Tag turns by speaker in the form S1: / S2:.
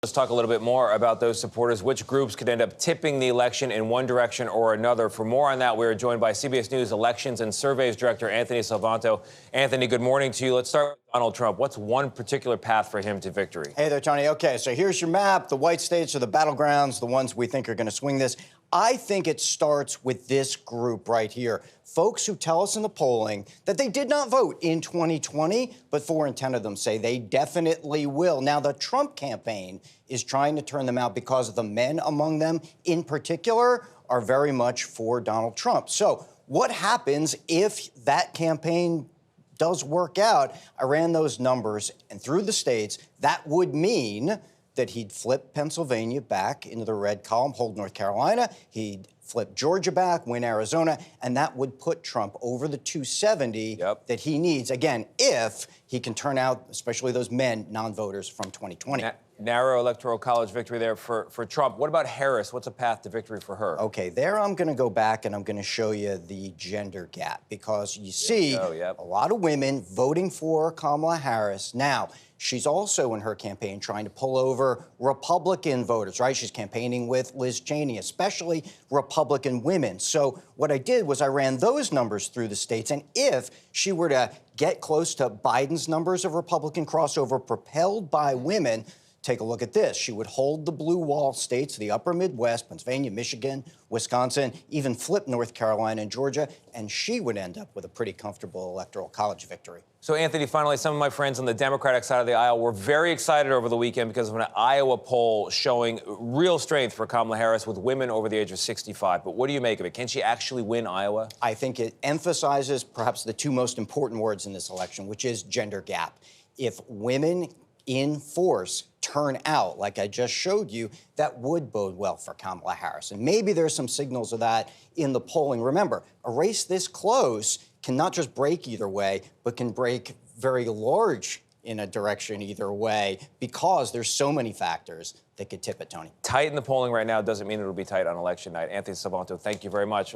S1: Let's talk a little bit more about those supporters. Which groups could end up tipping the election in one direction or another? For more on that, we are joined by CBS News Elections and Surveys Director Anthony Salvanto. Anthony, good morning to you. Let's start with Donald Trump. What's one particular path for him to victory?
S2: Hey there, Tony. Okay, so here's your map. The white states are the battlegrounds, the ones we think are going to swing this. I think it starts with this group right here. Folks who tell us in the polling that they did not vote in 2020, but 4 in 10 of them say they definitely will. Now, the Trump campaign is trying to turn them out because the men among them, in particular, are very much for Donald Trump. So what happens if that campaign does work out? I ran those numbers, and through the states, that would mean that he'd flip Pennsylvania back into the red column, hold North Carolina, he'd flip Georgia back, win Arizona, and that would put Trump over the 270 that he needs, again, if he can turn out, especially those men, non-voters from 2020.
S1: Narrow electoral college victory there for Trump. What about Harris? What's a path to victory for her?
S2: Okay, there I'm going to go back and I'm going to show you the gender gap, because you see a lot of women voting for Kamala Harris. Now, she's also in her campaign trying to pull over Republican voters, right? She's campaigning with Liz Cheney, especially Republican women. So what I did was I ran those numbers through the states, and if she were to get close to Biden's numbers of Republican crossover propelled by women, take a look at this. She would hold the blue wall states, the upper Midwest, Pennsylvania, Michigan, Wisconsin, even flip North Carolina and Georgia, and she would end up with a pretty comfortable electoral college victory.
S1: So, Anthony, finally, some of my friends on the Democratic side of the aisle were very excited over the weekend because of an Iowa poll showing real strength for Kamala Harris with women over the age of 65. But what do you make of it? Can she actually win Iowa?
S2: I think it emphasizes perhaps the two most important words in this election, which is gender gap. If women in force turn out, like I just showed you, that would bode well for Kamala Harris. And maybe there's some signals of that in the polling. Remember, a race this close can not just break either way, but can break very large in a direction either way, because there's so many factors that could tip it, Tony.
S1: Tight in the polling right now doesn't mean it'll be tight on election night. Anthony Salvanto, thank you very much.